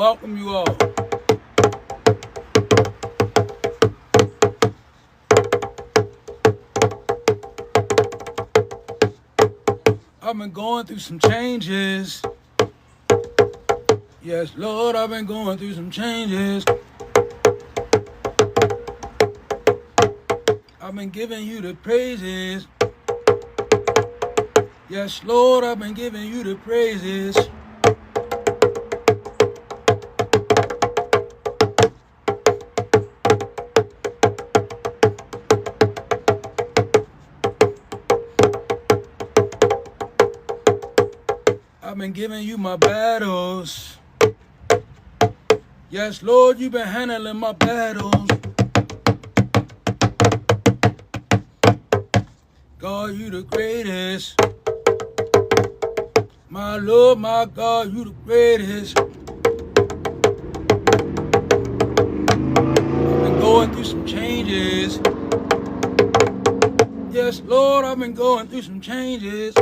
welcome you all. I've been going through some changes. Yes, Lord, I've been going through some changes. I've been giving you the praises. Yes, Lord, I've been giving you the praises. I've been giving you my battles. Yes, Lord, you've been handling my battles. God, you the greatest. My Lord, my God, you the greatest. I've been going through some changes. Yes, Lord, I've been going through some changes.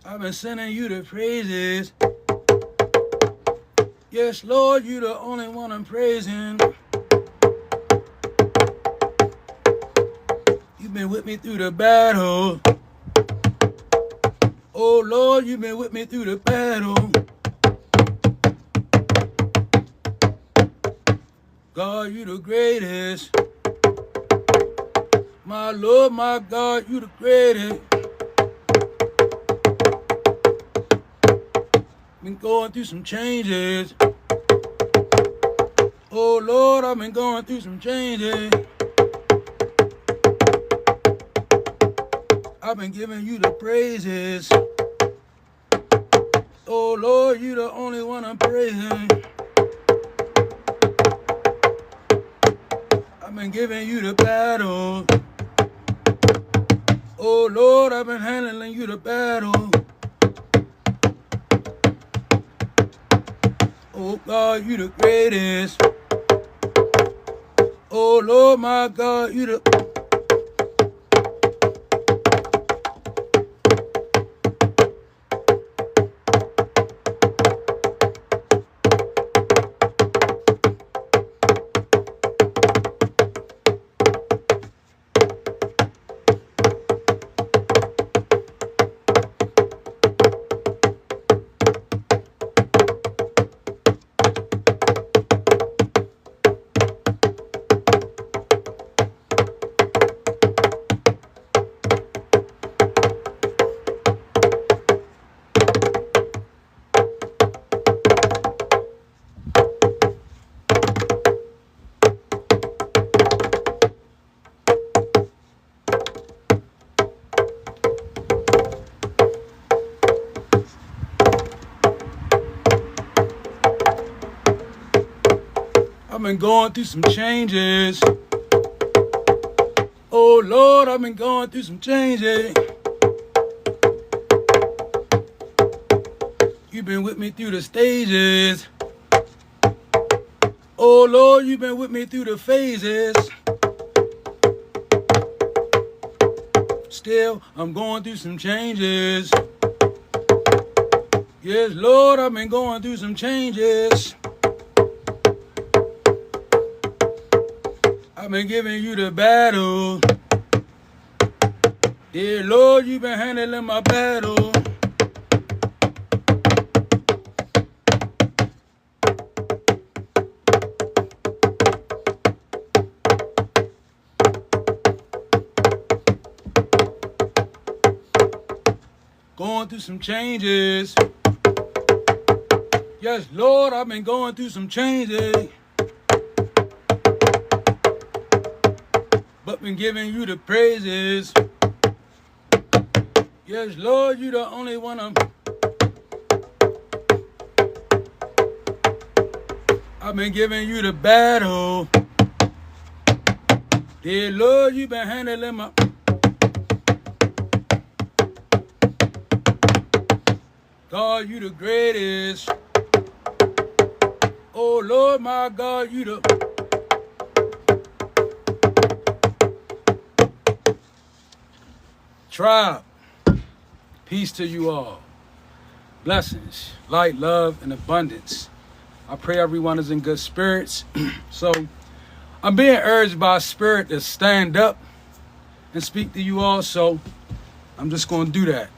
I've been sending you the praises. Yes, Lord, you the only one I'm praising. You've been with me through the battle. Oh, Lord, you've been with me through the battle. God, you the greatest. My Lord, my God, you the greatest. Been going through some changes. Oh, Lord, I've been going through some changes. I've been giving you the praises. Oh, Lord, you the only one I'm praising. I've been giving you the battle. Oh, Lord, I've been handling you the battle. Oh, God, you the greatest. Oh, Lord, my God, you the... I've been going through some changes. Oh, Lord, I've been going through some changes. You've been with me through the stages. Oh, Lord, you've been with me through the phases. Still, I'm going through some changes. Yes, Lord, I've been going through some changes. I've been giving you the battle. Dear Lord, you've been handling my battle. Going through some changes. Yes, Lord, I've been going through some changes. But been giving you the praises. Yes, Lord, you the only one I've been giving you the battle. Dear Lord, you've been handling my... God, you the greatest. Oh, Lord, my God, you the... Tribe, peace to you all. blessings, light, love, and abundance. I pray everyone is in good spirits. So I'm being urged by spirit to stand up and speak to you all. So I'm just going to do that.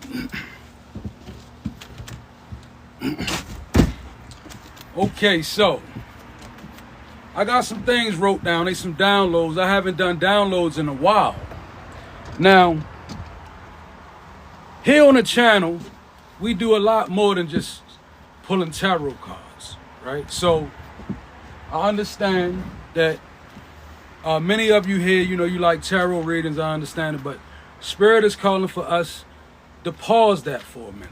Okay, so I got some things wrote down. They some downloads. I haven't done downloads in a while. Now, here on the channel, we do a lot more than just pulling tarot cards, right? So I understand that many of you here, you like tarot readings. I understand it, but Spirit is calling for us to pause that for a minute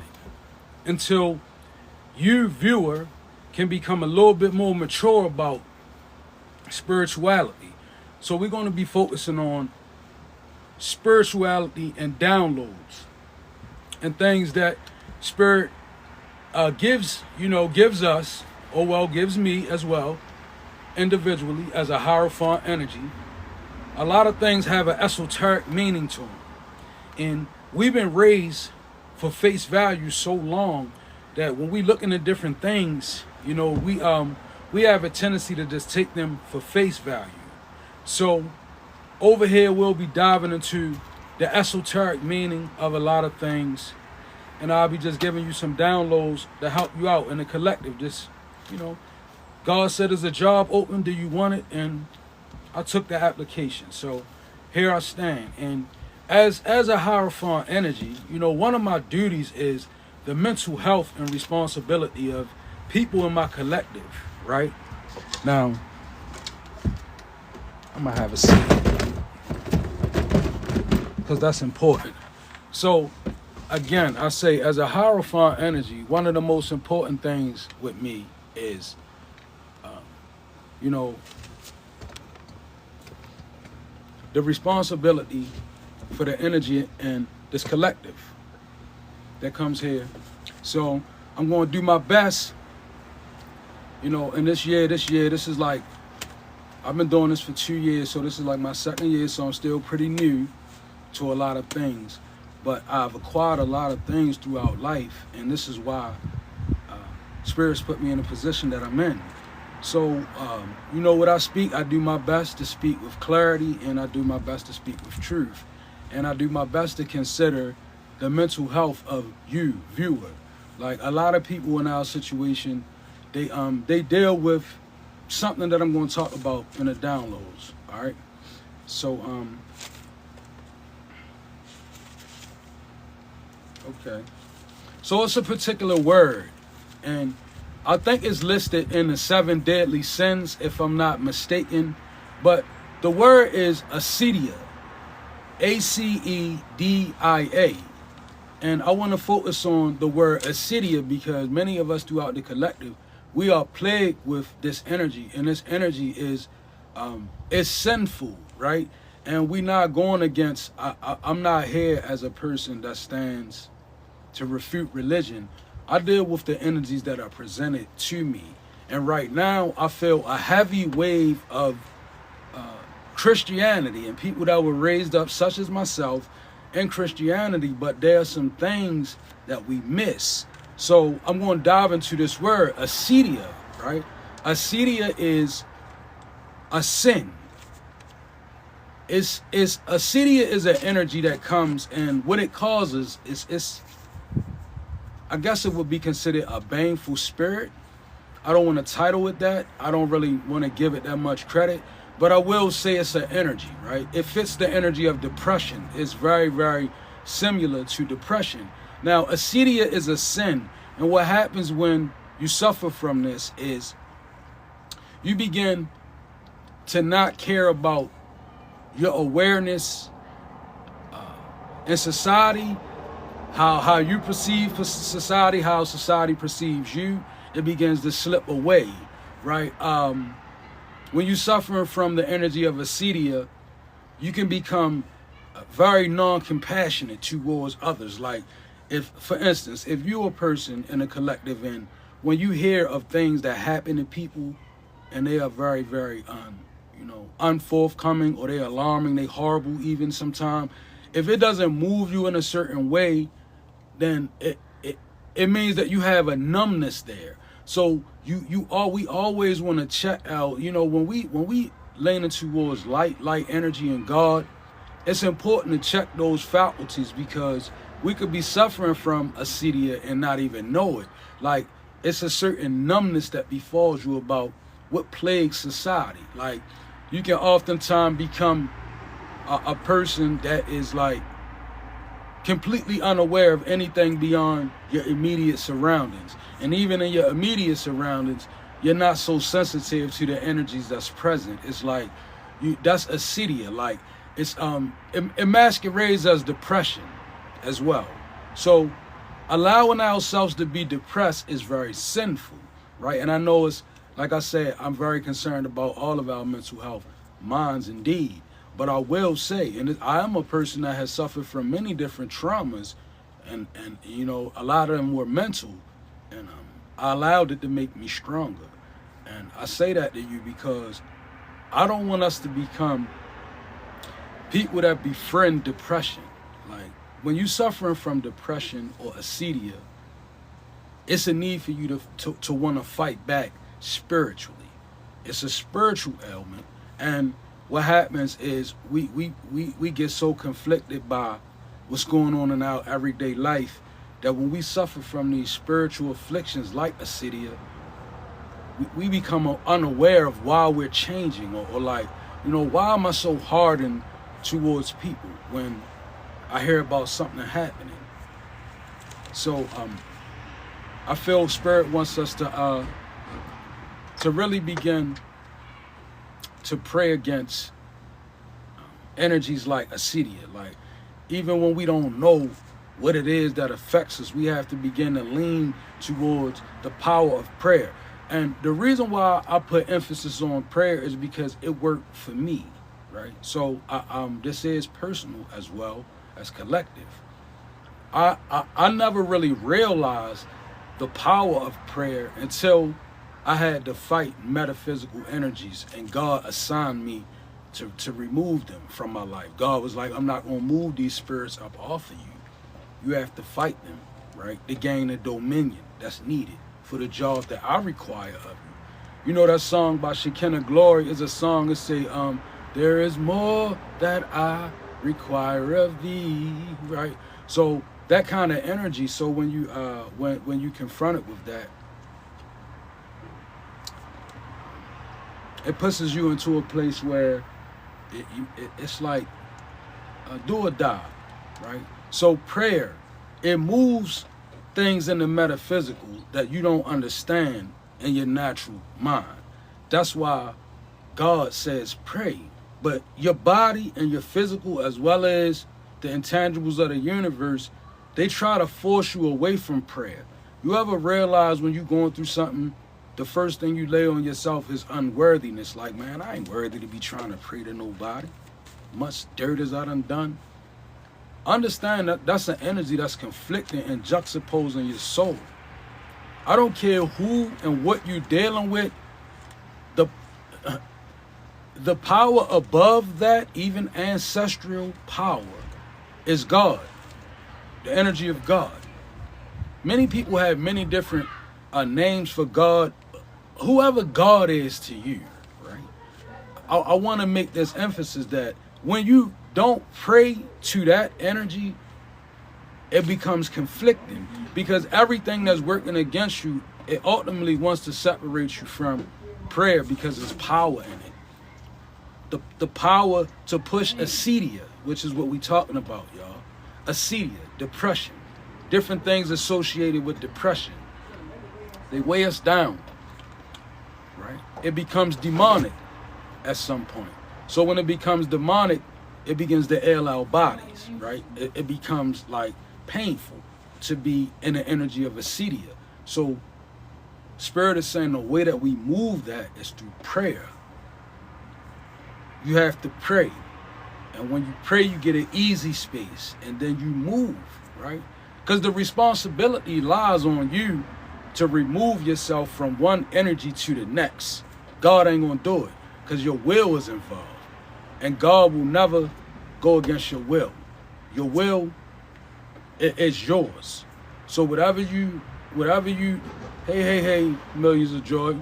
until you, viewer, can become a little bit more mature about spirituality. So we're going to be focusing on spirituality and downloads and things that Spirit gives us, gives me as well, individually as a Hierophant energy. A lot of things have an esoteric meaning to them. And we've been raised for face value so long that when we look into different things, we have a tendency to just take them for face value. So over here, we'll be diving into the esoteric meaning of a lot of things. And I'll be just giving you some downloads to help you out in the collective. Just, God said there's a job open. Do you want it? And I took the application. So here I stand. And as a Hierophant energy, one of my duties is the mental health and responsibility of people in my collective, right? Now, I'm going to have a seat because that's important. So, again, I say as a Hierophant energy, one of the most important things with me is, the responsibility for the energy and this collective that comes here. So I'm going to do my best, in this year, this is like, I've been doing this for 2 years, so this is like my second year, so I'm still pretty new to a lot of things. But I've acquired a lot of things throughout life, and this is why Spirit's put me in the position that I'm in. So, when I speak, I do my best to speak with clarity, and I do my best to speak with truth. And I do my best to consider the mental health of you, viewer. Like a lot of people in our situation, they deal with something that I'm going to talk about in the downloads, all right? So, okay. So it's a particular word, and I think it's listed in the 7 deadly sins, if I'm not mistaken. But the word is acedia, A-C-E-D-I-A. And I want to focus on the word acedia because many of us throughout the collective, we are plagued with this energy. And this energy is sinful, right? And we're not going against, I'm not here as a person that stands to refute religion. I deal with the energies that are presented to me. And right now, I feel a heavy wave of Christianity and people that were raised up, such as myself, in Christianity. But there are some things that we miss. So I'm going to dive into this word, acedia, right? Acedia is a sin. Acedia is an energy that comes, and what it causes is I guess it would be considered a baneful spirit. I don't want to title it that. I don't really want to give it that much credit, but I will say it's an energy, right? It fits the energy of depression. It's very, very similar to depression. Now, acedia is a sin, and what happens when you suffer from this is you begin to not care about your awareness in society, how you perceive society, how society perceives you. It begins to slip away, right? When you're suffering from the energy of acedia, you can become very non-compassionate towards others. Like, if, for instance, if you're a person in a collective, and when you hear of things that happen to people, and they are very, very, unforthcoming, or they're alarming, they horrible even sometimes, if it doesn't move you in a certain way, then it it means that you have a numbness there. So we always want to check out, you know, when we leaning towards light energy and God, it's important to check those faculties, because we could be suffering from acedia and not even know it. Like, it's a certain numbness that befalls you about what plagues society. Like, you can oftentimes become a person that is like completely unaware of anything beyond your immediate surroundings. And even in your immediate surroundings, you're not so sensitive to the energies that's present. It's like that's acedia. Like, it's it masquerades as depression as well. So allowing ourselves to be depressed is very sinful, right? And I know it's, like I said, I'm very concerned about all of our mental health, minds indeed. But I will say, and I am a person that has suffered from many different traumas, and you know, a lot of them were mental, and I allowed it to make me stronger. And I say that to you because I don't want us to become people that befriend depression. Like, when you're suffering from depression or acedia, it's a need for you to want to fight back spiritually. It's a spiritual ailment, and what happens is we get so conflicted by what's going on in our everyday life that when we suffer from these spiritual afflictions like acedia, we become unaware of why we're changing, or like, you know, why am I so hardened towards people when I hear about something happening? So I feel Spirit wants us to really begin to pray against energies like acedia. Like, even when we don't know what it is that affects us, we have to begin to lean towards the power of prayer. And the reason why I put emphasis on prayer is because it worked for me, right? So this is personal as well as collective. I never really realized the power of prayer until I had to fight metaphysical energies, and God assigned me to remove them from my life. God was like, I'm not going to move these spirits up off of you. You have to fight them, right? To gain the dominion that's needed for the job that I require of you. You know that song by Shekinah Glory is a song that say, there is more that I require of thee, right? So that kind of energy. So when you when you confront it with that, it pushes you into a place where it's like do or die, right? So prayer, it moves things in the metaphysical that you don't understand in your natural mind. That's why God says pray. But your body and your physical, as well as the intangibles of the universe, they try to force you away from prayer. You ever realize when you're going through something, the first thing you lay on yourself is unworthiness. Like, man, I ain't worthy to be trying to pray to nobody. Much dirt as I done. Understand that that's an energy that's conflicting and juxtaposing your soul. I don't care who and what you're dealing with. The power above that, even ancestral power, is God. The energy of God. Many people have many different names for God. Whoever God is to you, right? I want to make this emphasis that when you don't pray to that energy, it becomes conflicting, because everything that's working against you, it ultimately wants to separate you from prayer, because there's power in it. The power to push acedia, which is what we're talking about, y'all. Acedia, depression, different things associated with depression. They weigh us down, right? It becomes demonic at some point. So when it becomes demonic, it begins to ail our bodies, right? It becomes like painful to be in the energy of acedia. So Spirit is saying the way that we move that is through prayer. You have to pray. And when you pray, you get an easy space, and then you move, right? Because the responsibility lies on you to remove yourself from one energy to the next. God ain't going to do it, because your will is involved. And God will never go against your will. Your will is yours. So whatever you, hey, millions of joy,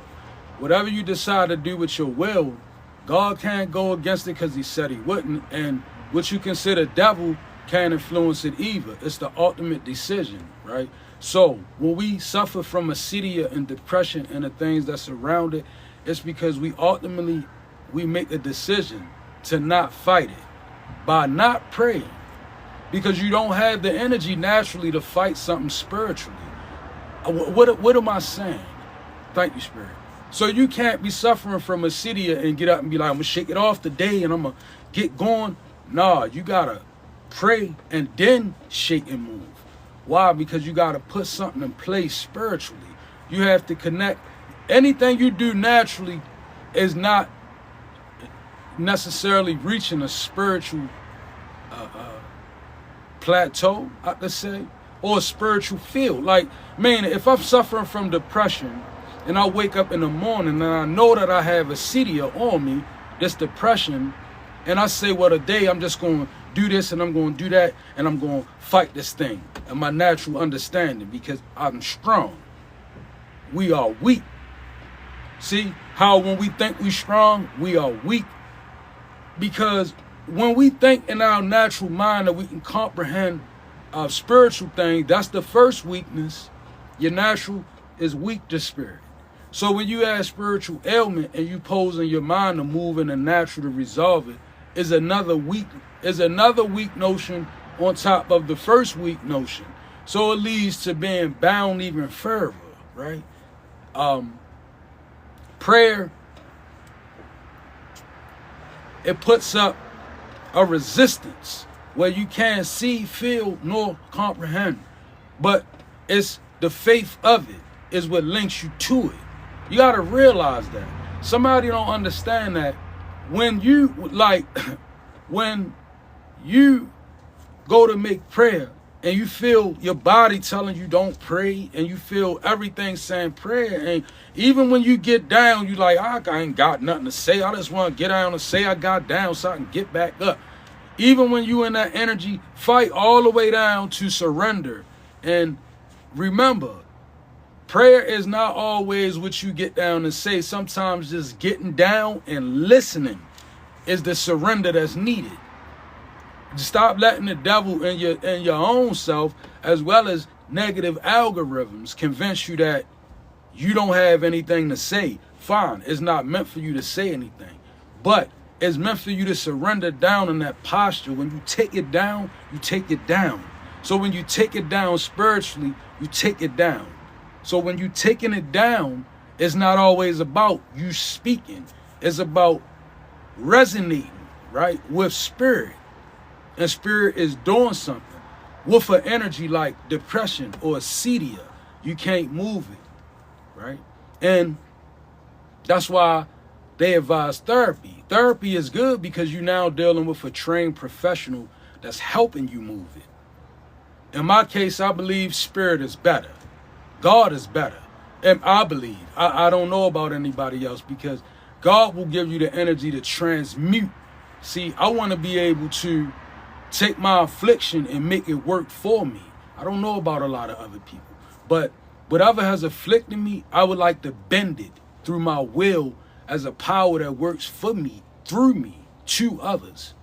whatever you decide to do with your will, God can't go against it because he said he wouldn't. And what you consider devil can't influence it either. It's the ultimate decision, right? So when we suffer from acedia and depression and the things that surround it, it's because we make a decision to not fight it by not praying, because you don't have the energy naturally to fight something spiritually. What am I saying? Thank you, Spirit. So you can't be suffering from acedia and get up and be like, I'm gonna shake it off today and I'm gonna get going. Nah, you gotta pray and then shake and move. Why? Because you gotta put something in place spiritually. You have to connect. Anything you do naturally is not necessarily reaching a spiritual plateau, let's say, or a spiritual field. Like, man, if I'm suffering from depression and I wake up in the morning and I know that I have acedia on me, this depression, and I say, well, today I'm just going to do this and I'm going to do that and I'm going to fight this thing and my natural understanding because I'm strong. We are weak. See how when we think we're strong, we are weak? Because when we think in our natural mind that we can comprehend spiritual things, that's the first weakness. Your natural is weak to spirit. So when you have spiritual ailment and you pose in your mind to move in the natural to resolve it, is another weak notion on top of the first weak notion. So it leads to being bound even further, right? Prayer, it puts up a resistance where you can't see, feel, nor comprehend. But it's the faith of it is what links you to it. You got to realize that. Somebody don't understand that when you, when you go to make prayer and you feel your body telling you don't pray and you feel everything saying prayer, and even when you get down, you like, I ain't got nothing to say. I just want to get down and say I got down so I can get back up. Even when you in that energy, fight all the way down to surrender. And remember, prayer is not always what you get down and say. Sometimes just getting down and listening is the surrender that's needed. Stop letting the devil and your own self, as well as negative algorithms, convince you that you don't have anything to say. Fine, it's not meant for you to say anything, but it's meant for you to surrender down in that posture. When you take it down, you take it down. So when you take it down spiritually, you take it down. So when you're taking it down, it's not always about you speaking. It's about resonating, right, with spirit. And spirit is doing something. With an energy like depression or acedia, you can't move it, right? And that's why they advise therapy. Therapy is good because you're now dealing with a trained professional that's helping you move it. In my case, I believe spirit is better. God is better. And I believe. I don't know about anybody else, because God will give you the energy to transmute. See, I want to be able to take my affliction and make it work for me. I don't know about a lot of other people. But whatever has afflicted me, I would like to bend it through my will as a power that works for me, through me, to others.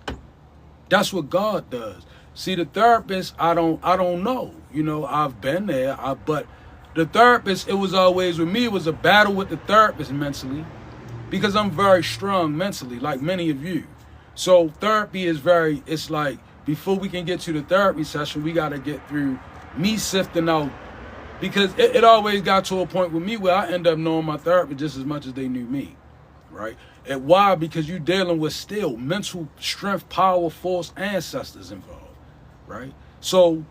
That's what God does. See, the therapist, I don't know. You know, I've been there, but the therapist, it was always, with me, it was a battle with the therapist mentally, because I'm very strong mentally, like many of you. So therapy is it's like, before we can get to the therapy session, we got to get through me sifting out, because it always got to a point with me where I end up knowing my therapist just as much as they knew me, right? And why? Because you're dealing with still mental strength, power, force, ancestors involved, right? So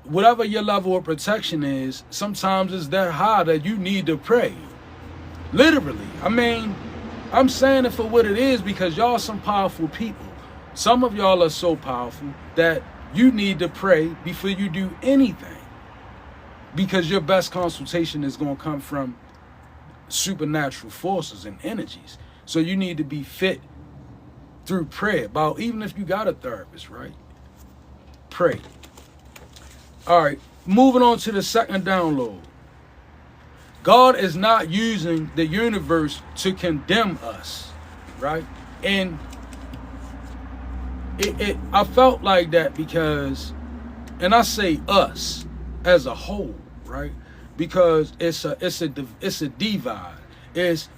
whatever your level of protection is, sometimes it's that high that you need to pray. Literally. I mean, I'm saying it for what it is, because y'all some powerful people. Some of y'all are so powerful that you need to pray before you do anything, because your best consultation is going to come from supernatural forces and energies. So you need to be fit through prayer. Even if you got a therapist, right? Pray. All right. moving on to the second download. God is not using the universe to condemn us, right? And I felt like that because, and I say us as a whole, right? Because it's a divide. It's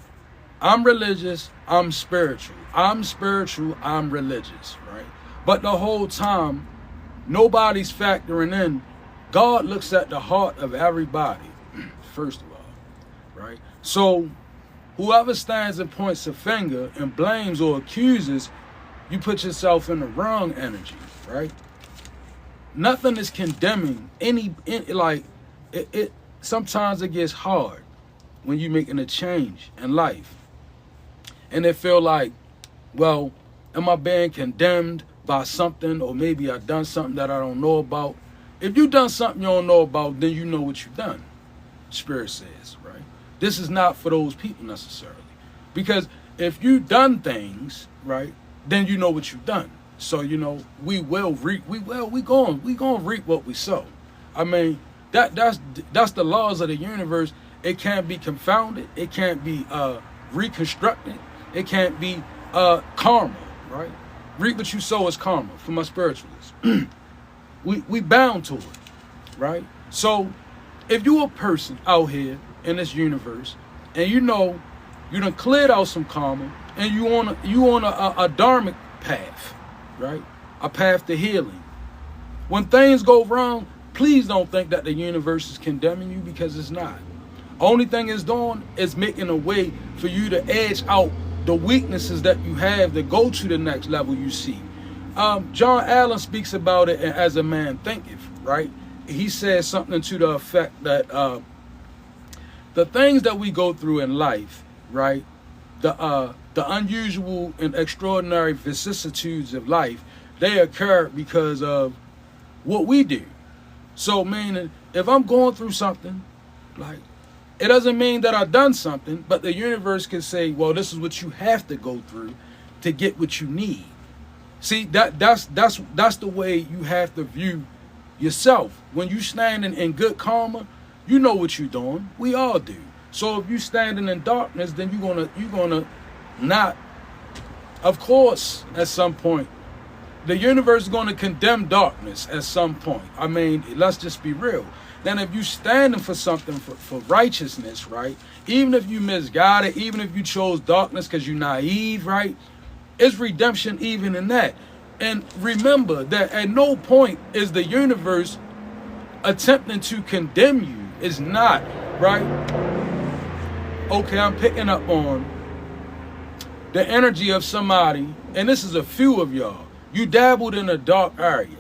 I'm religious, I'm spiritual. I'm spiritual, I'm religious, right? But the whole time, nobody's factoring in. God looks at the heart of everybody, first of all, right? So whoever stands and points a finger and blames or accuses, you put yourself in the wrong energy, right? Nothing is condemning it sometimes it gets hard when you're making a change in life. And it feel like, well, am I being condemned by something, or maybe I've done something that I don't know about? If you done something you don't know about, then you know what you've done, Spirit says, right? This is not for those people necessarily. Because if you done things, right, then you know what you've done. So, we will reap, we going to reap what we sow. I mean, that's the laws of the universe. It can't be confounded. It can't be reconstructed. It can't be karma, right? Reap what you sow is karma for my spiritualists. we bound to it, right? So if you're a person out here in this universe and you done cleared out some karma and you on a dharmic path, right? A path to healing. When things go wrong, please don't think that the universe is condemning you, because it's not. Only thing it's doing is making a way for you to edge out the weaknesses that you have to go to the next level you see. John Allen speaks about it as a man thinketh, right? He says something to the effect that the things that we go through in life, right? The unusual and extraordinary vicissitudes of life, they occur because of what we do. So, meaning, if I'm going through something, like, it doesn't mean that I've done something, but the universe can say, well, this is what you have to go through to get what you need. See, that's the way you have to view yourself. When you standing in good karma, you know what you're doing. We all do. So if you standing in darkness, then you're gonna not. Of course, at some point, the universe is gonna condemn darkness at some point. I mean, let's just be real. Then if you standing for something, for righteousness, right? Even if you misguided, even if you chose darkness because you're naive, right? It's redemption even in that. And remember that at no point is the universe attempting to condemn you. It's not, right? Okay, I'm picking up on the energy of somebody, and this is a few of y'all. You dabbled in a dark area.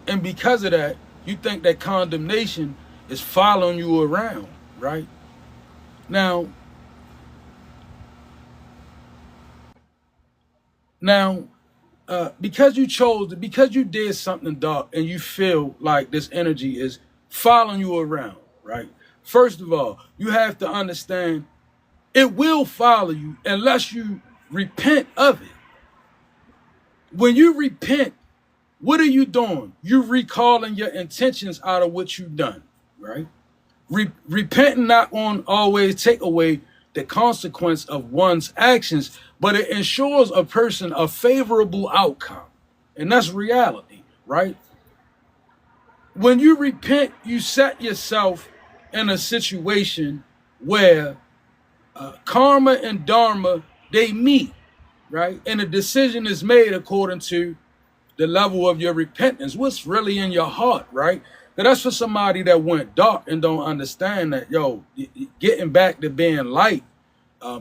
And because of that, you think that condemnation is following you around, right? Now, because you did something dark and you feel like this energy is following you around, right? First of all, you have to understand it will follow you unless you repent of it. When you repent, what are you doing? You're recalling your intentions out of what you've done, right? Repenting not going to always take away the consequence of one's actions, but it ensures a person a favorable outcome. And that's reality, right? When you repent, you set yourself in a situation where karma and dharma, they meet, right? And a decision is made according to the level of your repentance, what's really in your heart, right? Now, that's for somebody that went dark and don't understand that, getting back to being light,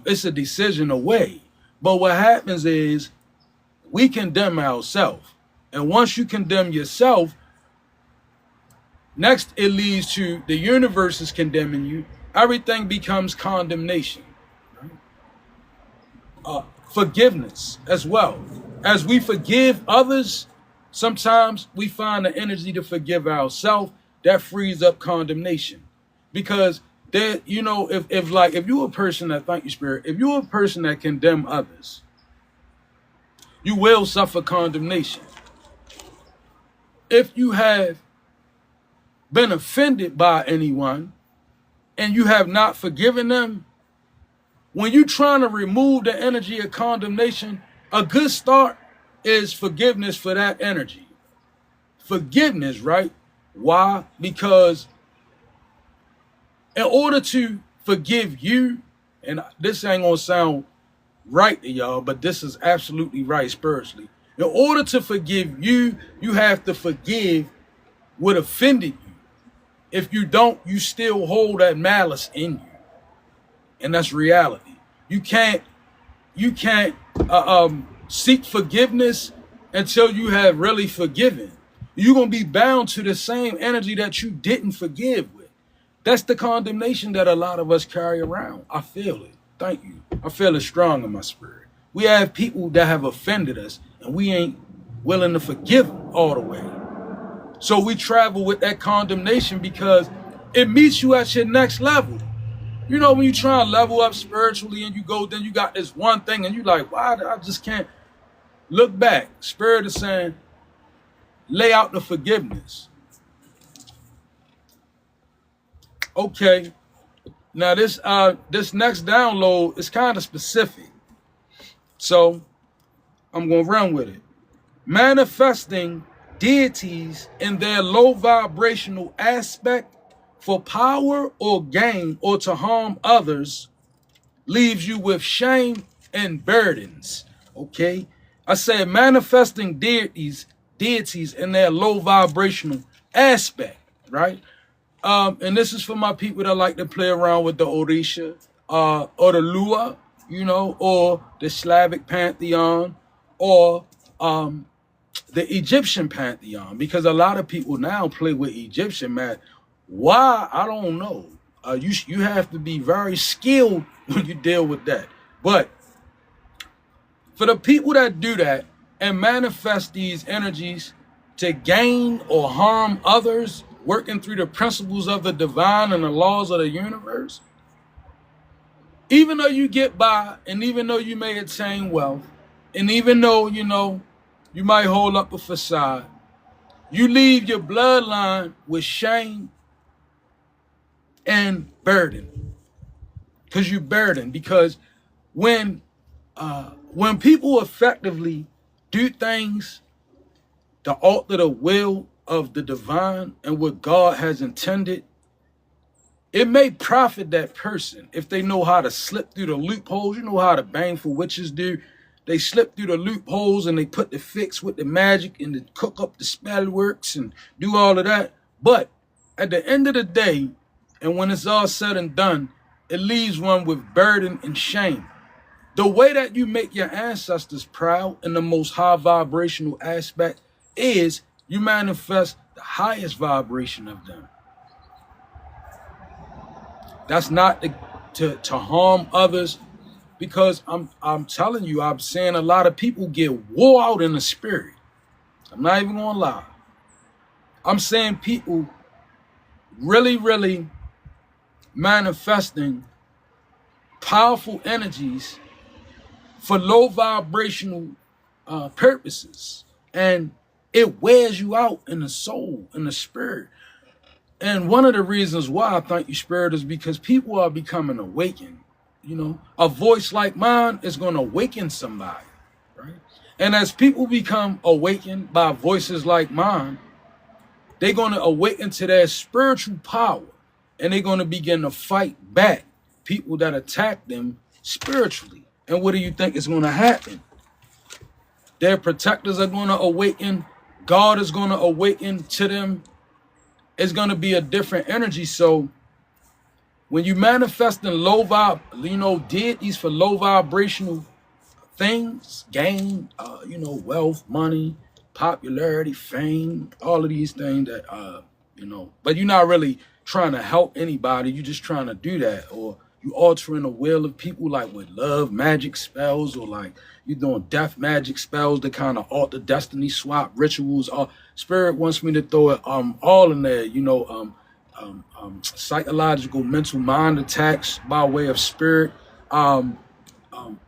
it's a decision away. But what happens is we condemn ourselves. And once you condemn yourself, next it leads to the universe is condemning you. Everything becomes condemnation. Right? Forgiveness as well. As we forgive others, sometimes we find the energy to forgive ourselves. That frees up condemnation. Because there, if you're a person that, thank you, Spirit, if you're a person that condemn others, you will suffer condemnation. If you have been offended by anyone and you have not forgiven them, when you're trying to remove the energy of condemnation, a good start is forgiveness for that energy. Forgiveness, right? Why? Because in order to forgive you, and this ain't gonna sound right to y'all, but this is absolutely right spiritually. In order to forgive you, you have to forgive what offended you. If you don't, you still hold that malice in you. And that's reality. You can't seek forgiveness until you have really forgiven. You're going to be bound to the same energy that you didn't forgive with. That's the condemnation that a lot of us carry around. I feel it. Thank you. I feel it strong in my spirit. We have people that have offended us and we ain't willing to forgive them all the way. So we travel with that condemnation because it meets you at your next level. You know, when you try and level up spiritually and you go, then you got this one thing and you like, why? I just can't look back. Spirit is saying, lay out the forgiveness. Okay. Now this next download is kind of specific. So I'm going to run with it. Manifesting deities in their low vibrational aspect for power or gain or to harm others leaves you with shame and burdens. Okay. I said manifesting deities in their low vibrational aspect, right? And this is for my people that like to play around with the Orisha, or the Lua, you know, or the Slavic pantheon, or the Egyptian pantheon, because a lot of people now play with Egyptian, man. Why? I don't know. You have to be very skilled when you deal with that. But for the people that do that and manifest these energies to gain or harm others, working through the principles of the divine and the laws of the universe, even though you get by, and even though you may attain wealth, and even though, you know, you might hold up a facade, you leave your bloodline with shame and burden. Because you're burdened. Because when people effectively do things to alter the will of the divine and what God has intended, it may profit that person if they know how to slip through the loopholes. You know how the baneful witches do. They slip through the loopholes and they put the fix with the magic and they cook up the spell works and do all of that. But at the end of the day, and when it's all said and done, it leaves one with burden and shame. The way that you make your ancestors proud in the most high vibrational aspect is you manifest the highest vibration of them. That's not to harm others, because I'm telling you, I'm saying a lot of people get wore out in the spirit. I'm not even gonna lie. I'm saying people really manifesting powerful energies for low vibrational purposes, and it wears you out in the soul, in the spirit. And one of the reasons why I thank you, Spirit, is because people are becoming awakened. You know, a voice like mine is going to awaken somebody, right? And as people become awakened by voices like mine, they're going to awaken to their spiritual power, and they're going to begin to fight back people that attack them spiritually. And what do you think is going to happen? Their protectors are going to awaken. God is going to awaken to them. It's going to be a different energy. So when you manifest in low deities for low vibrational things, gain, wealth, money, popularity, fame, all of these things that, but you're not really trying to help anybody. You're just trying to do that. Or you altering the will of people, like with love magic spells, or like you're doing death magic spells that kind of alter destiny swap rituals. Spirit wants me to throw it all in there, psychological mental mind attacks by way of spirit,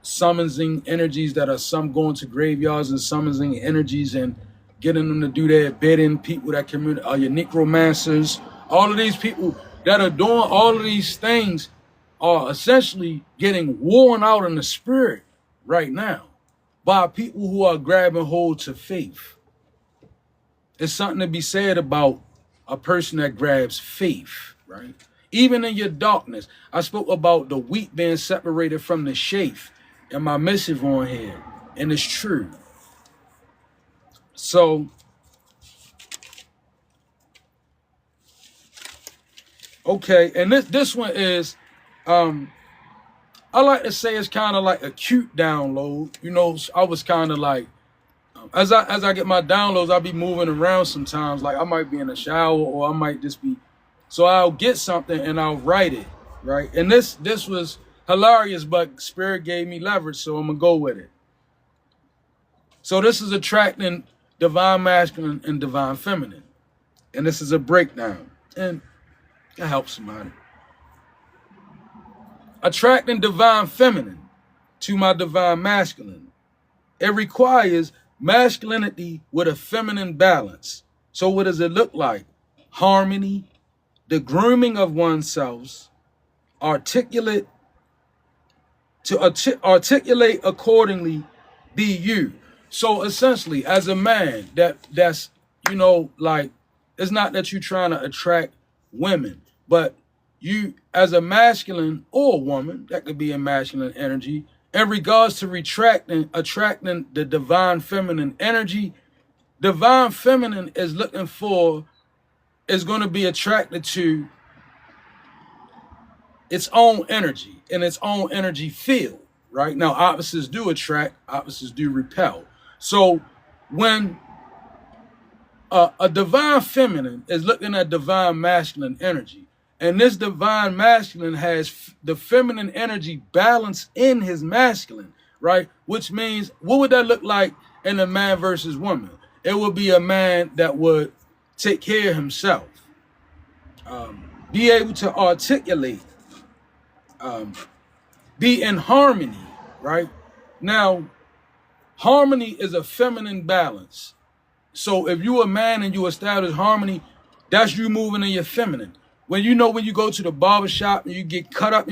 summoning energies that are some going to graveyards and summoning energies and getting them to do their bidding. People that communicate, your necromancers, All of these people that are doing all of these things are essentially getting worn out in the spirit right now by people who are grabbing hold to faith. It's something to be said about a person that grabs faith, right? Even in your darkness, I spoke about the wheat being separated from the chaff in my missive on here, and it's true. So, okay, and this one is, I like to say it's kind of like a cute download. You know, I was kind of like, as I get my downloads, I'll be moving around sometimes. Like I might be in the shower, or I might just be, so I'll get something and I'll write it, right? And this was hilarious, but Spirit gave me leverage, so I'm gonna go with it. So this is attracting divine masculine and divine feminine, and this is a breakdown, and it helps somebody. Attracting divine feminine to my divine masculine. It requires masculinity with a feminine balance. So what does it look like? Harmony, the grooming of oneself, articulate accordingly, be you. So essentially, as a man, that's like, it's not that you're trying to attract women, but you as a masculine or a woman, that could be a masculine energy, in regards to attracting the divine feminine energy. Divine feminine is going to be attracted to its own energy in its own energy field, right? Now, opposites do attract, opposites do repel. So when a divine feminine is looking at divine masculine energy, and this divine masculine has the feminine energy balanced in his masculine, right? Which means, what would that look like in a man versus woman? It would be a man that would take care of himself, be able to articulate, be in harmony, right? Now, harmony is a feminine balance. So if you're a man and you establish harmony, that's you moving in your feminine. When you go to the barbershop and you get cut up,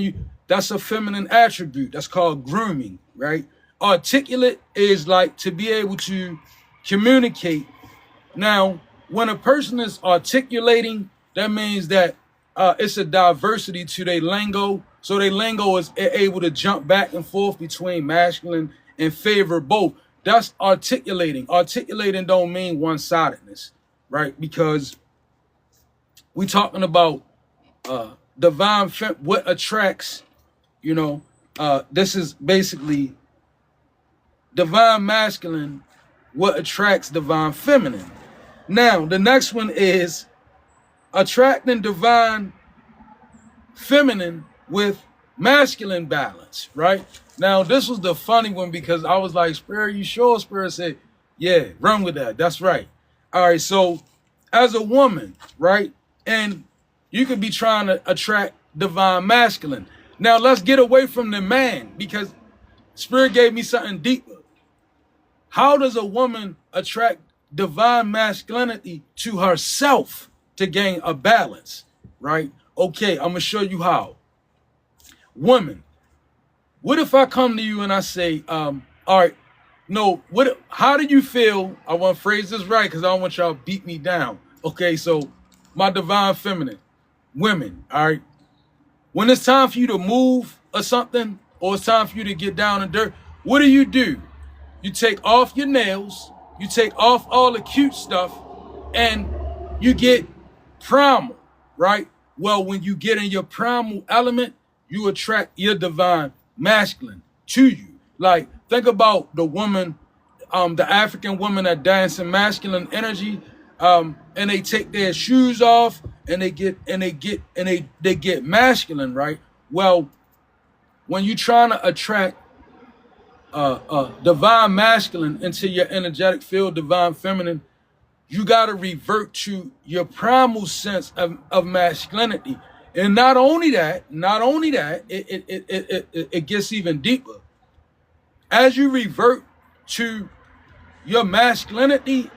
that's a feminine attribute. That's called grooming, right? Articulate is like to be able to communicate. Now, when a person is articulating, that means that it's a diversity to their lingo. So their lingo is able to jump back and forth between masculine and favor both. That's articulating. Articulating don't mean one-sidedness, right? Because we talking about divine what attracts, this is basically divine masculine, what attracts divine feminine. Now, the next one is attracting divine feminine with masculine balance, right? Now, this was the funny one because I was like, Spirit, you sure? Spirit said, yeah, run with that. That's right. All right, so as a woman, right, and you could be trying to attract divine masculine. Now, let's get away from the man because Spirit gave me something deeper. How does a woman attract divine masculinity to herself to gain a balance, right? Okay, I'm going to show you how. Women, what if I come to you and I say, all right, no, how do you feel? I want to phrase this right because I don't want y'all to beat me down. Okay, so my divine feminine, women, all right, when it's time for you to move or something, or it's time for you to get down in dirt, what do? You take off your nails, you take off all the cute stuff, and you get primal, right? Well, when you get in your primal element, you attract your divine masculine to you. Like, think about the woman, the African woman that dance in masculine energy, and they take their shoes off and they get masculine, right? Well, when you're trying to attract divine masculine into your energetic field, divine feminine, you got to revert to your primal sense of masculinity. And not only that, it gets even deeper. As you revert to your masculinity,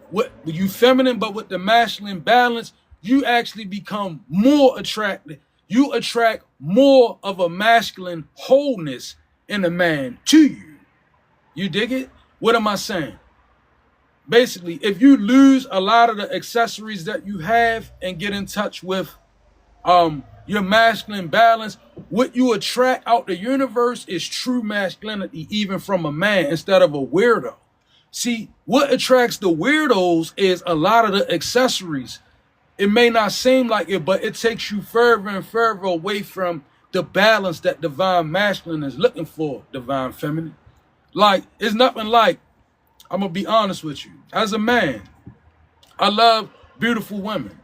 with you feminine, but with the masculine balance, you actually become more attracted. You attract more of a masculine wholeness in a man to you. You dig it? What am I saying? Basically, if you lose a lot of the accessories that you have and get in touch with your masculine balance, what you attract out the universe is true masculinity, even from a man instead of a weirdo. See, what attracts the weirdos is a lot of the accessories. It may not seem like it, but it takes you further and further away from the balance that divine masculine is looking for, divine feminine. Like, it's nothing like, I'm going to be honest with you. As a man, I love beautiful women.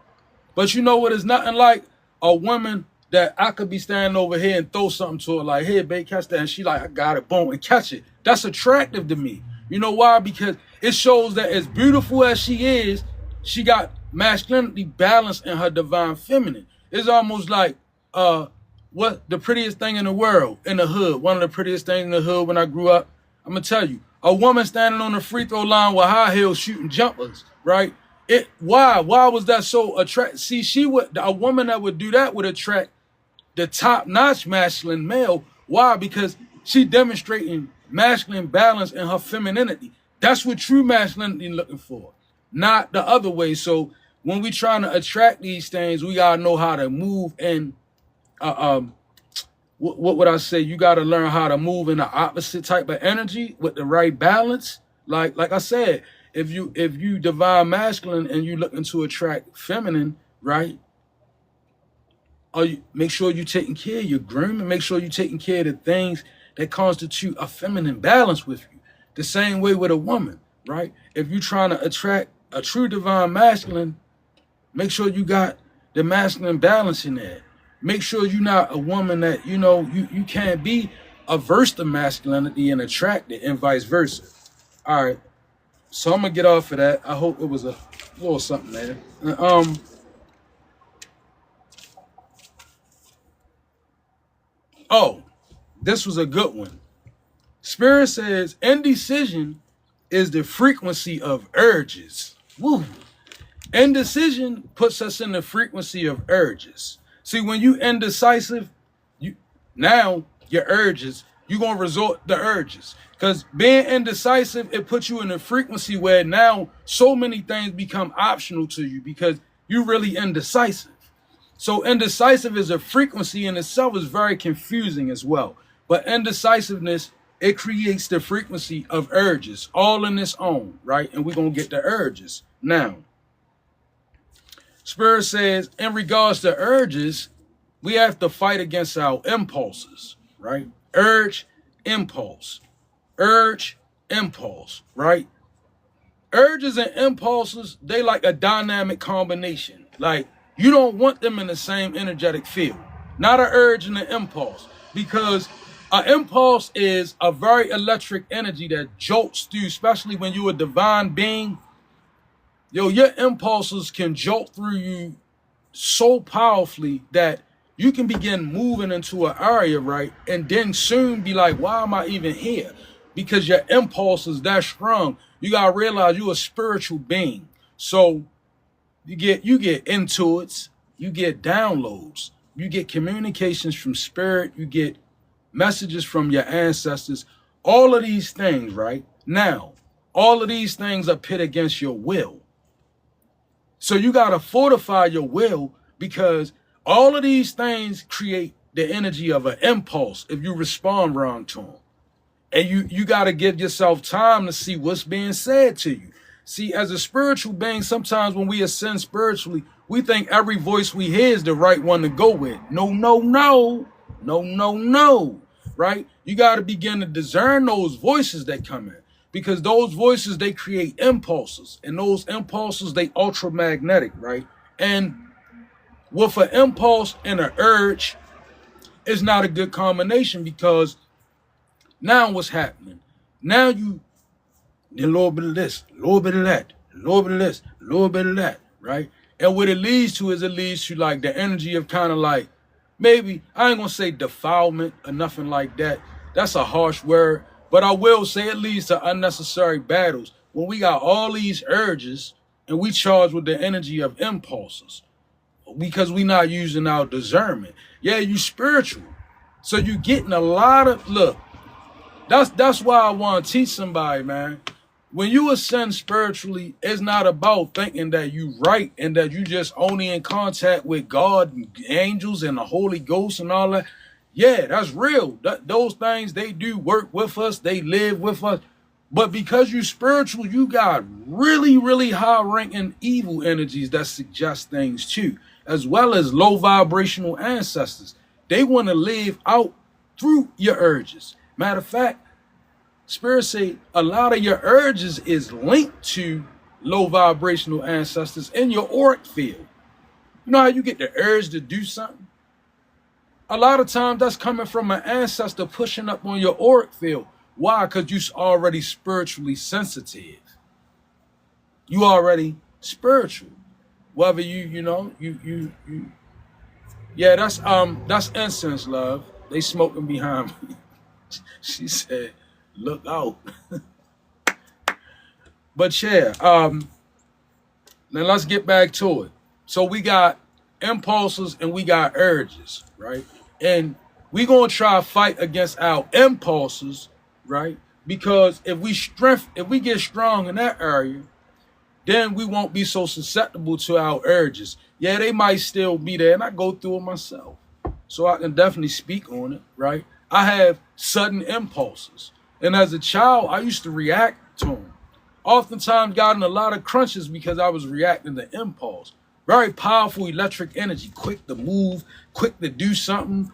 But you know what? It's nothing like a woman that I could be standing over here and throw something to her like, hey, babe, catch that. And she like, I got it, boom, and catch it. That's attractive to me. You know why? Because it shows that as beautiful as she is, she got masculinity balanced in her divine feminine. It's almost like what the prettiest thing in the world in the hood. One of the prettiest things in the hood when I grew up. I'm gonna tell you, a woman standing on the free throw line with high heels shooting jumpers, right? Why was that so attractive? See, a woman that would do that would attract the top-notch masculine male. Why? Because she demonstrating masculine balance in her femininity. That's what true masculinity is looking for, not the other way. So when we trying to attract these things, we gotta know how to move in. What would I say? You gotta learn how to move in the opposite type of energy with the right balance. Like I said, if you divine masculine and you looking to attract feminine, right? Make sure you're taking care of your grooming. Make sure you're taking care of the things that constitute a feminine balance with you. The same way with a woman, right? If you're trying to attract a true divine masculine, make sure you got the masculine balance in there. Make sure you're not a woman that, you can't be averse to masculinity and attract it and vice versa. All right. So I'm going to get off of that. I hope it was a little something there. This was a good one. Spirit says, indecision is the frequency of urges. Woo. Indecision puts us in the frequency of urges. See, when you indecisive, your urges, you're going to resort to urges. Because being indecisive, it puts you in a frequency where now so many things become optional to you because you're really indecisive. So indecisive is a frequency in itself, is very confusing as well. But indecisiveness, it creates the frequency of urges all in its own, right? And we're going to get the urges. Now, Spirit says, in regards to urges, we have to fight against our impulses, right? Urge, impulse, right? Urges and impulses, they like a dynamic combination. Like, you don't want them in the same energetic field. Not an urge and an impulse. Because an impulse is a very electric energy that jolts through, especially when you're a divine being. Your impulses can jolt through you so powerfully that you can begin moving into an area, right? And then soon be like, why am I even here? Because your impulse is that strong. You got to realize you're a spiritual being. So you get intuits, you get downloads, you get communications from spirit, you get messages from your ancestors, all of these things, right? Now, all of these things are pit against your will. So you got to fortify your will because all of these things create the energy of an impulse if you respond wrong to them. And you got to give yourself time to see what's being said to you. See, as a spiritual being, sometimes when we ascend spiritually, we think every voice we hear is the right one to go with. No, right? You got to begin to discern those voices that come in. Because those voices, they create impulses. And those impulses, they ultramagnetic, right? And with an impulse and an urge, it's not a good combination because now what's happening? Now you a little bit of this, a little bit of that, a little bit of this, a little bit of that, right? And what it leads to is it leads to like the energy of kind of like, maybe, I ain't going to say defilement or nothing like that. That's a harsh word. But I will say it leads to unnecessary battles when we got all these urges and we charge with the energy of impulses. because we not using our discernment. Yeah, you spiritual. So you getting a lot of, look, that's why I want to teach somebody, man. When you ascend spiritually, it's not about thinking that you right and that you just only in contact with God and angels and the Holy Ghost and all that. Yeah, that's real. Those things, they do work with us. They live with us. But because you spiritual, you got really, really high ranking evil energies that suggest things too, as well as low vibrational ancestors. They want to live out through your urges. Matter of fact, Spirit say a lot of your urges is linked to low vibrational ancestors in your auric field. You know how you get the urge to do something? A lot of times that's coming from an ancestor pushing up on your auric field. Why? Because you're already spiritually sensitive. You already spiritual. Whether you yeah, that's incense, love. They smoking behind me. She said, look out. But yeah, now let's get back to it. So we got impulses and we got urges, right? And we gonna try to fight against our impulses, right? Because if we get strong in that area, then we won't be so susceptible to our urges. Yeah, they might still be there, and I go through it myself. So I can definitely speak on it, right? I have sudden impulses. And as a child, I used to react to them. Oftentimes got in a lot of crunches because I was reacting to impulse. Very powerful electric energy, quick to move, quick to do something,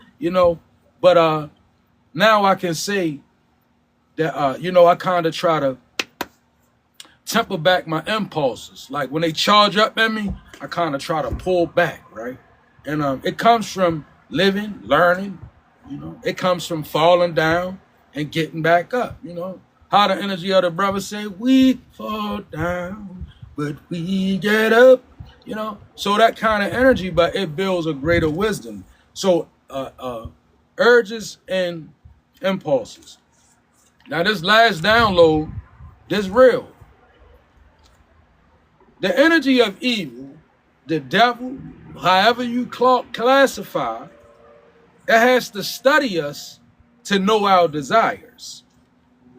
But now I can say that, I kind of try to temper back my impulses. Like when they charge up at me, I kind of try to pull back, right? And it comes from living, learning, It comes from falling down and getting back up, How the energy of the brother say, we fall down, but we get up, So that kind of energy, but it builds a greater wisdom. So urges and impulses. Now this last download, this real. The energy of evil, the devil, however you classify, it has to study us to know our desires.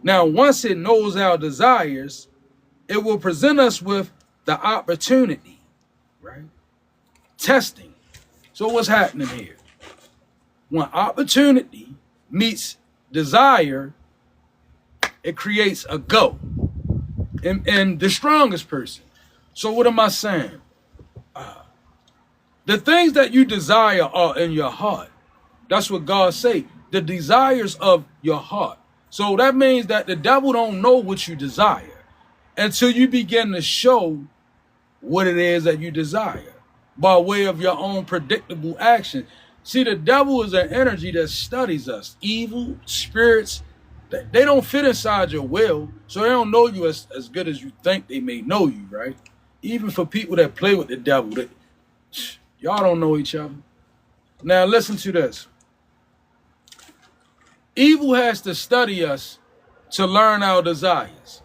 Now, once it knows our desires, it will present us with the opportunity, right? Testing. So what's happening here? When opportunity meets desire, it creates a go. And the strongest person. So what am I saying? The things that you desire are in your heart. That's what God say. The desires of your heart. So that means that the devil don't know what you desire until you begin to show what it is that you desire by way of your own predictable action. See, the devil is an energy that studies us. Evil spirits, they don't fit inside your will, so they don't know you as good as you think they may know you, right? Even for people that play with the devil, y'all don't know each other. Now listen to this. Evil has to study us to learn our desires.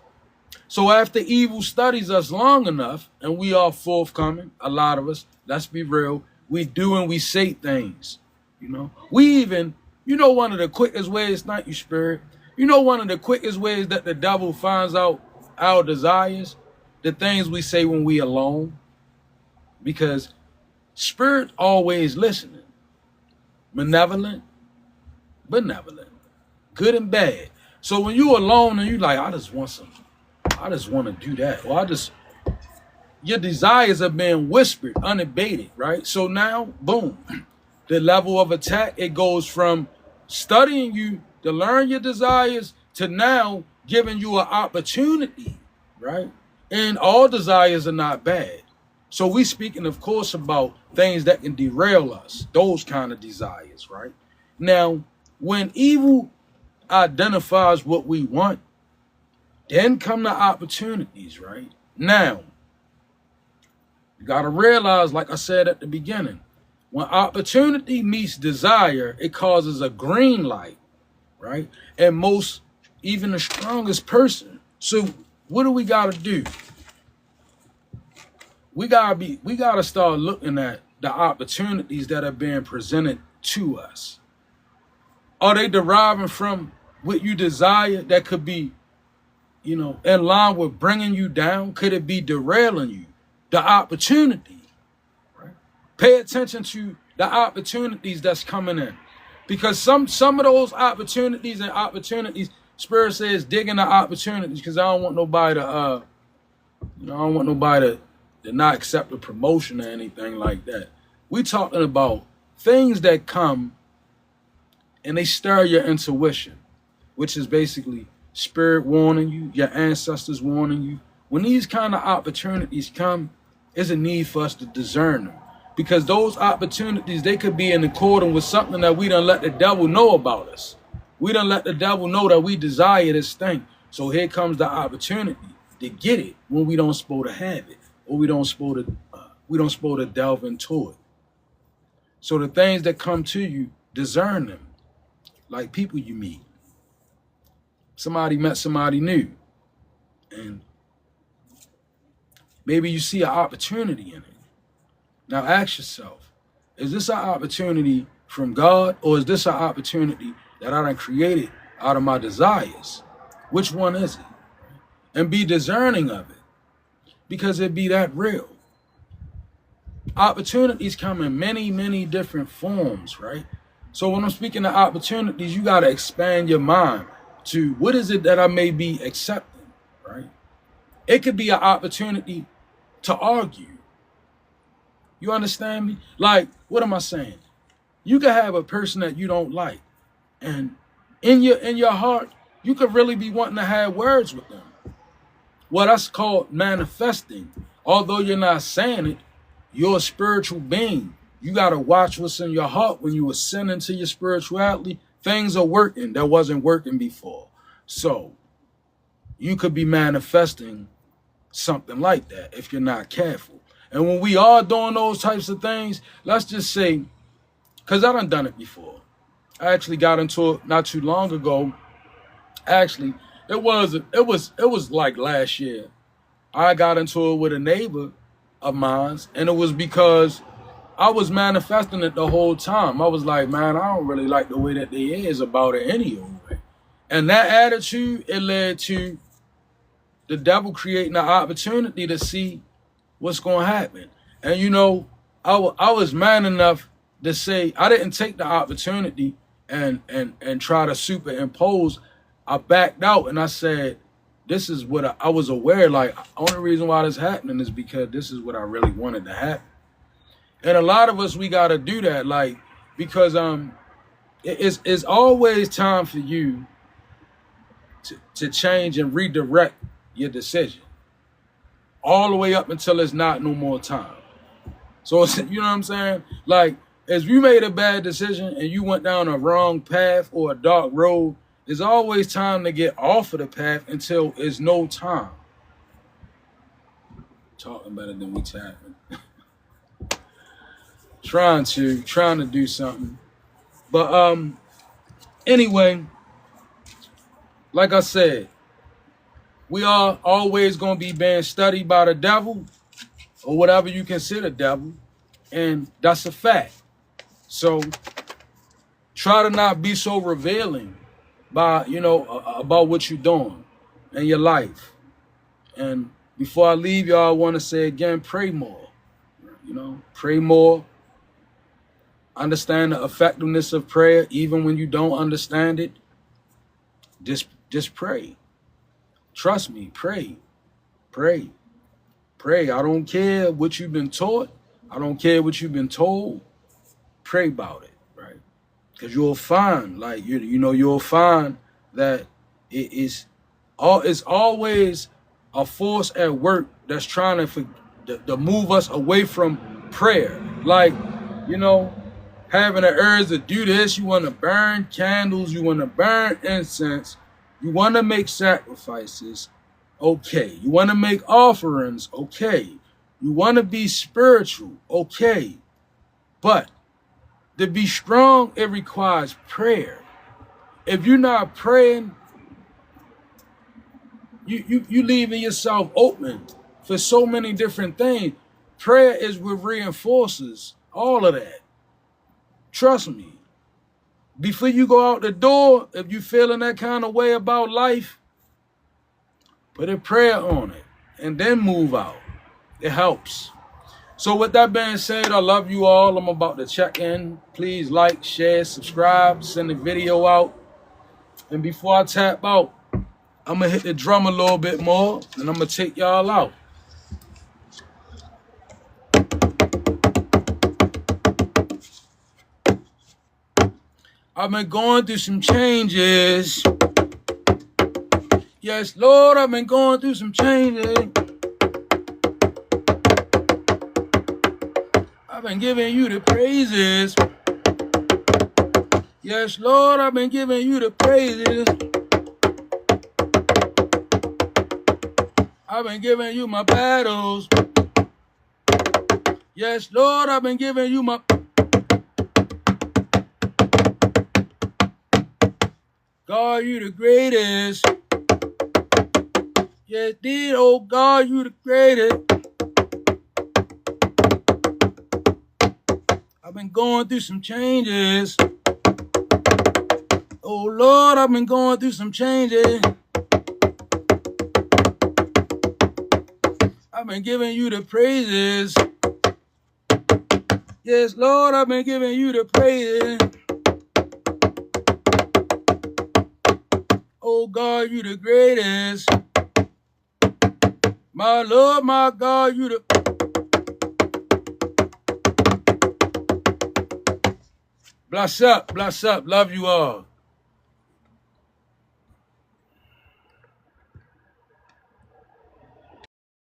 So after evil studies us long enough, and we are forthcoming, a lot of us, let's be real, we do and we say things, We even, one of the quickest ways, thank you, Spirit, one of the quickest ways that the devil finds out our desires, the things we say when we alone, because Spirit always listening, benevolent, good and bad. So when you alone and you like, I just want to do that. Or your desires are being whispered, unabated, right? So now, boom, the level of attack, it goes from studying you to learn your desires to now giving you an opportunity, right? And all desires are not bad. So we speaking, of course, about things that can derail us, those kind of desires, right? Now, when evil identifies what we want, then come the opportunities, right? Now, you got to realize, like I said at the beginning, when opportunity meets desire, it causes a green light, right? And even the strongest person. So what do we got to do? We got to start looking at the opportunities that are being presented to us? Are they deriving from what you desire that could be, in line with bringing you down? Could it be derailing you? The opportunity, right? Pay attention to the opportunities that's coming in. Because some of those opportunities, Spirit says digging the opportunities, because I don't want nobody to not accept a promotion or anything like that. We talking about things that come and they stir your intuition, which is basically Spirit warning you, your ancestors warning you. When these kind of opportunities come, there's a need for us to discern them. Because those opportunities, they could be in accordance with something that we done let the devil know about us. We done let the devil know that we desire this thing. So here comes the opportunity to get it when we don't supposed to have it, or we don't supposed to delve into it. So the things that come to you, discern them, like people you meet. Somebody met somebody new, and maybe you see an opportunity in it. Now ask yourself, is this an opportunity from God, or is this an opportunity that I done created out of my desires? Which one is it? And be discerning of it, because it be that real. Opportunities come in many, many different forms, right? So when I'm speaking of opportunities, you got to expand your mind to what is it that I may be accepting, right? It could be an opportunity to argue. You understand me? Like, what am I saying? You could have a person that you don't like, and in your heart, you could really be wanting to have words with them. Well, that's called manifesting. Although you're not saying it, you're a spiritual being. You got to watch what's in your heart when you ascend into your spirituality. Things are working that wasn't working before. So you could be manifesting something like that if you're not careful. And when we are doing those types of things, let's just say, because I done it before. I actually got into it not too long ago. Actually, it was like last year. I got into it with a neighbor of mine, and it was because I was manifesting it the whole time. I was like, man, I don't really like the way that they is about it anyway. And that attitude, it led to the devil creating an opportunity to see what's going to happen. And I was man enough to say I didn't take the opportunity and try to superimpose. I backed out and I said, this is what I was aware. Like, only reason why this happening is because this is what I really wanted to happen. And a lot of us, we got to do that, like, because it's always time for you to change and redirect your decision, all the way up until it's not no more time. So, you know what I'm saying? Like, if you made a bad decision and you went down a wrong path or a dark road, it's always time to get off of the path until it's no time. Talking better than we tapping. trying to do something. But anyway, like I said, we are always going to be being studied by the devil, or whatever you consider devil, and that's a fact. So try to not be so revealing by, about what you're doing in your life. And before I leave y'all, I want to say again, pray more. Pray more. Understand the effectiveness of prayer, even when you don't understand it. Just pray. Trust me, pray. Pray. Pray. I don't care what you've been taught. I don't care what you've been told. Pray about it, right? Because you'll find, like, you'll find that it's always a force at work that's trying to move us away from prayer. Like, having the urge to do this, you want to burn candles, you want to burn incense, you want to make sacrifices, okay. You want to make offerings, okay. You want to be spiritual, okay. But to be strong, it requires prayer. If you're not praying, you leaving yourself open for so many different things. Prayer is what reinforces All of that. Trust me. Before you go out the door, if you feeling that kind of way about life, put a prayer on it and then move out. It helps. So with that being said, I love you all. I'm about to check in. Please like, share, subscribe, send the video out. And before I tap out, I'm going to hit the drum a little bit more, and I'm going to take y'all out. I've been going through some changes. Yes, Lord, I've been going through some changes. I've been giving you the praises. Yes, Lord, I've been giving you the praises. I've been giving you my battles. Yes, Lord, I've been giving you my... God, you the greatest. Yes, indeed, oh God, you the greatest. I've been going through some changes. Oh Lord, I've been going through some changes. I've been giving you the praises. Yes, Lord, I've been giving you the praises. Oh God, you the greatest. My Lord, my God, you the... Bless up, love you all.